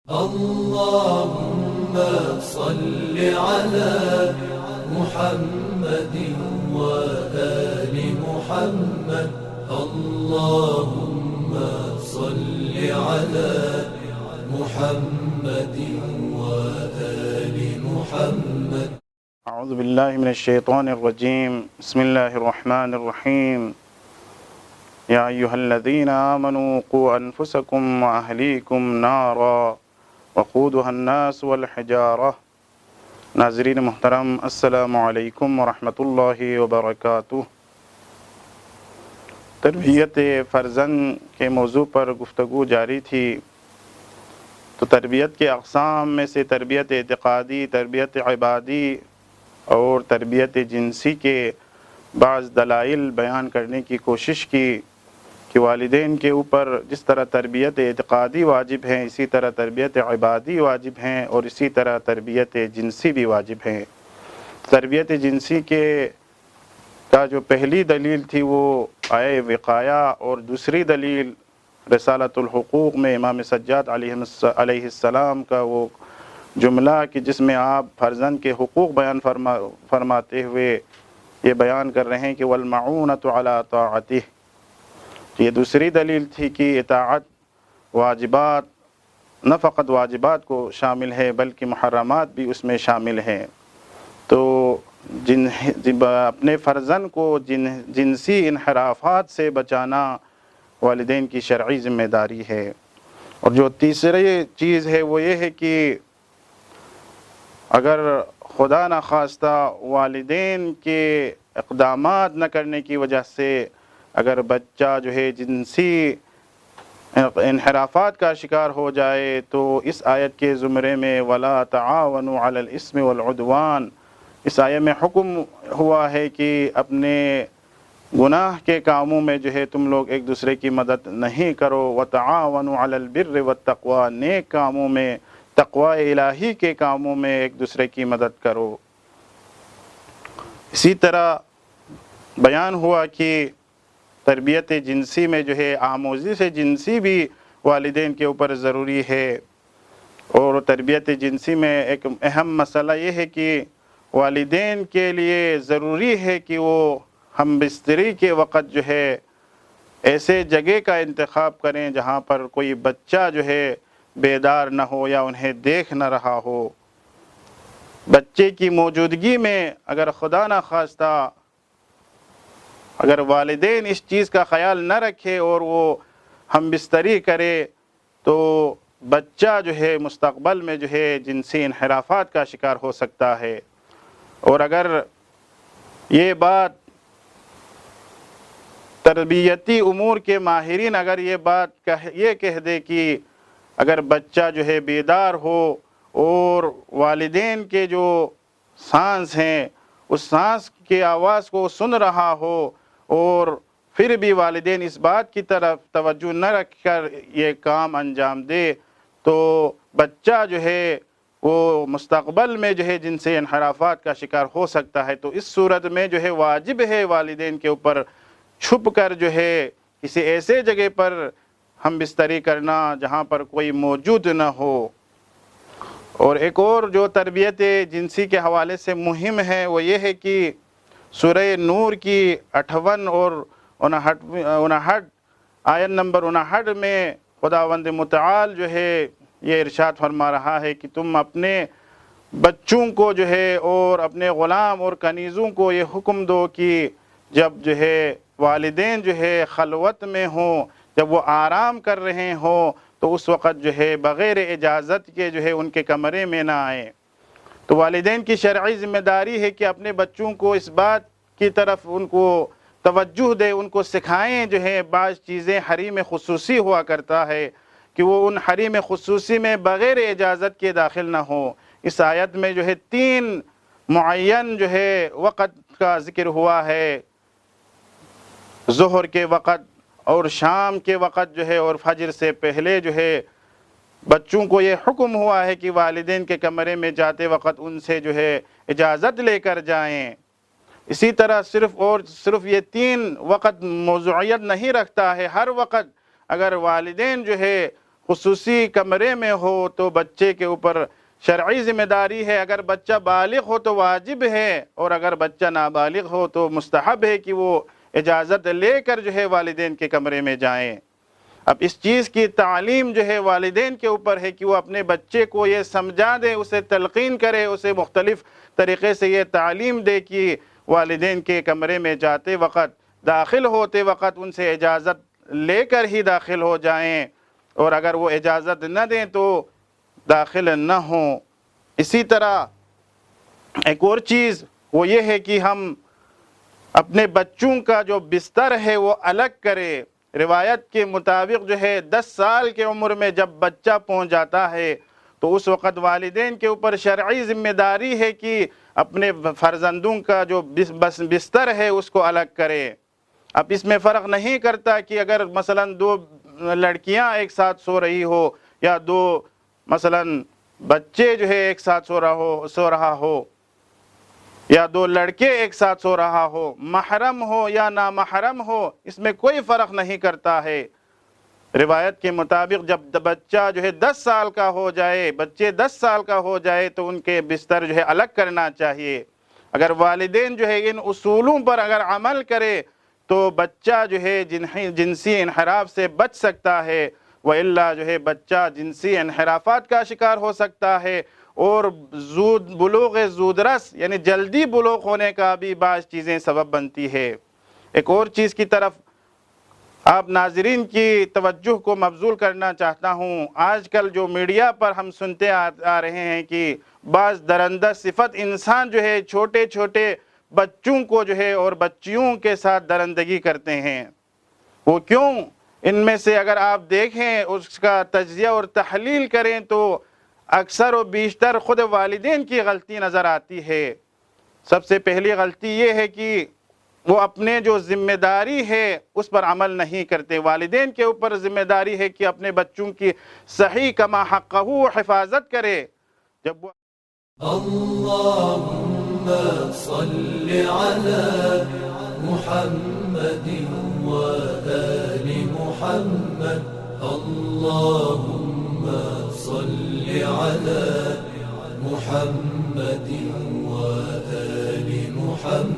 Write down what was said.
اللهم صل على محمد وآل محمد. اللهم صل على محمد وآل محمد. اعوذ باللہ من الشیطان الرجیم. بسم اللہ الرحمن الرحیم. یا ایہا الذین آمنوا قوا انفسکم واہلیکم نارا وقودها الناس والحجارہ. ناظرین محترم، السلام علیکم ورحمۃ اللہ وبرکاتہ. تربیت فرزند کے موضوع پر گفتگو جاری تھی. تو تربیت کے اقسام میں سے تربیت اعتقادی، تربیت عبادی اور تربیت جنسی کے بعض دلائل بیان کرنے کی کوشش کی کہ والدین کے اوپر جس طرح تربیت اعتقادی واجب ہیں، اسی طرح تربیت عبادی واجب ہیں، اور اسی طرح تربیت جنسی بھی واجب ہیں. تربیت جنسی کا جو پہلی دلیل تھی وہ آیہ وقایہ، اور دوسری دلیل رسالۃ الحقوق میں امام سجاد علیہ السلام کا وہ جملہ کہ جس میں آپ فرزند کے حقوق بیان فرماتے ہوئے یہ بیان کر رہے ہیں کہ والمعونۃ علی طاعتہ. یہ دوسری دلیل تھی کہ اطاعت واجبات نہ فقط واجبات کو شامل ہے بلکہ محرمات بھی اس میں شامل ہیں. تو اپنے فرزند کو جنسی انحرافات سے بچانا والدین کی شرعی ذمہ داری ہے. اور جو تیسری چیز ہے وہ یہ ہے کہ اگر خدا نخواستہ والدین کے اقدامات نہ کرنے کی وجہ سے اگر بچہ جو ہے جنسی انحرافات کا شکار ہو جائے تو اس آیت کے زمرے میں وَلَا تَعَاوَنُوا عَلَى الْإِثْمِ وَالْعُدْوَانِ، اس آیت میں حکم ہوا ہے کہ اپنے گناہ کے کاموں میں جو ہے تم لوگ ایک دوسرے کی مدد نہیں کرو. وَتَعَاوَنُوا عَلَى الْبِرِّ وَالتَّقْوَى، نیک کاموں میں، تقوی الہی کے کاموں میں ایک دوسرے کی مدد کرو. اسی طرح بیان ہوا کہ تربیت جنسی میں جو ہے آموزش جنسی بھی والدین کے اوپر ضروری ہے. اور تربیت جنسی میں ایک اہم مسئلہ یہ ہے کہ والدین کے لیے ضروری ہے کہ وہ ہم بستری کے وقت جو ہے ایسے جگہ کا انتخاب کریں جہاں پر کوئی بچہ جو ہے بیدار نہ ہو یا انہیں دیکھ نہ رہا ہو. بچے کی موجودگی میں اگر خدا نخواستہ اگر والدین اس چیز کا خیال نہ رکھے اور وہ ہم بستری کرے تو بچہ جو ہے مستقبل میں جو ہے جنسی انحرافات کا شکار ہو سکتا ہے. اور اگر یہ بات تربیتی امور کے ماہرین اگر یہ بات یہ کہہ دے کہ اگر بچہ جو ہے بیدار ہو اور والدین کے جو سانس ہیں اس سانس کے آواز کو سن رہا ہو اور پھر بھی والدین اس بات کی طرف توجہ نہ رکھ کر یہ کام انجام دے تو بچہ جو ہے وہ مستقبل میں جو ہے جنسی انحرافات کا شکار ہو سکتا ہے. تو اس صورت میں جو ہے واجب ہے والدین کے اوپر چھپ کر جو ہے کسی ایسے جگہ پر ہم بستری کرنا جہاں پر کوئی موجود نہ ہو. اور ایک اور جو تربیت جنسی کے حوالے سے مہم ہے وہ یہ ہے کہ سورہ نور کی 58 اور 59 آیت نمبر 59 میں خداوند متعال جو ہے یہ ارشاد فرما رہا ہے کہ تم اپنے بچوں کو جو ہے اور اپنے غلام اور کنیزوں کو یہ حکم دو کہ جب جو ہے والدین جو ہے خلوت میں ہوں، جب وہ آرام کر رہے ہوں تو اس وقت جو ہے بغیر اجازت کے جو ہے ان کے کمرے میں نہ آئیں. تو والدین کی شرعی ذمہ داری ہے کہ اپنے بچوں کو اس بات کی طرف ان کو توجہ دے، ان کو سکھائیں جو ہے بعض چیزیں حریم خصوصی ہوا کرتا ہے کہ وہ ان حریم خصوصی میں بغیر اجازت کے داخل نہ ہوں. اس آیت میں جو ہے 3 معین جو ہے وقت کا ذکر ہوا ہے، ظہر کے وقت اور شام کے وقت جو ہے اور فجر سے پہلے جو ہے بچوں کو یہ حکم ہوا ہے کہ والدین کے کمرے میں جاتے وقت ان سے جو ہے اجازت لے کر جائیں. اسی طرح صرف یہ 3 وقت موضوعیت نہیں رکھتا ہے، ہر وقت اگر والدین جو ہے خصوصی کمرے میں ہو تو بچے کے اوپر شرعی ذمہ داری ہے، اگر بچہ بالغ ہو تو واجب ہے، اور اگر بچہ نابالغ ہو تو مستحب ہے کہ وہ اجازت لے کر جو ہے والدین کے کمرے میں جائیں۔ اب اس چیز کی تعلیم جو ہے والدین کے اوپر ہے کہ وہ اپنے بچے کو یہ سمجھا دے، اسے تلقین کرے، اسے مختلف طریقے سے یہ تعلیم دے کہ والدین کے کمرے میں جاتے وقت، داخل ہوتے وقت ان سے اجازت لے کر ہی داخل ہو جائیں، اور اگر وہ اجازت نہ دیں تو داخل نہ ہوں۔ اسی طرح ایک اور چیز وہ یہ ہے کہ ہم اپنے بچوں کا جو بستر ہے وہ الگ کرے۔ روایت کے مطابق جو ہے 10 سال کی عمر میں جب بچہ پہنچ جاتا ہے تو اس وقت والدین کے اوپر شرعی ذمہ داری ہے کہ اپنے فرزندوں کا جو بستر ہے اس کو الگ کرے۔ اب اس میں فرق نہیں کرتا کہ اگر مثلا 2 لڑکیاں ایک ساتھ سو رہی ہو یا 2 مثلا بچے جو ہے ایک ساتھ سو رہا ہو یا 2 لڑکے ایک ساتھ سو رہا ہو، محرم ہو یا نامحرم ہو، اس میں کوئی فرق نہیں کرتا ہے۔ روایت کے مطابق جب بچہ جو ہے 10 سال کا ہو جائے، بچے 10 سال کا ہو جائے تو ان کے بستر جو ہے الگ کرنا چاہیے۔ اگر والدین جو ہے ان اصولوں پر اگر عمل کرے تو بچہ جو ہے جنسی انحراف سے بچ سکتا ہے، وإلا جو ہے بچہ جنسی انحرافات کا شکار ہو سکتا ہے، اور بلوغ زودرس یعنی جلدی بلوغ ہونے کا بھی بعض چیزیں سبب بنتی ہے۔ ایک اور چیز کی طرف آپ ناظرین کی توجہ کو مبذول کرنا چاہتا ہوں۔ آج کل جو میڈیا پر ہم سنتے آ رہے ہیں کہ بعض درندہ صفت انسان جو ہے چھوٹے چھوٹے بچوں کو جو ہے اور بچیوں کے ساتھ درندگی کرتے ہیں۔ وہ کیوں؟ ان میں سے اگر آپ دیکھیں اس کا تجزیہ اور تحلیل کریں تو اکثر و بیشتر خود والدین کی غلطی نظر آتی ہے۔ سب سے پہلی غلطی یہ ہے کہ وہ اپنے جو ذمہ داری ہے اس پر عمل نہیں کرتے۔ والدین کے اوپر ذمہ داری ہے کہ اپنے بچوں کی صحیح کما حقہ حفاظت کرے۔ جب وہ اللهم صل على محمد وآل محمد اللهم صل على محمد وآل محمد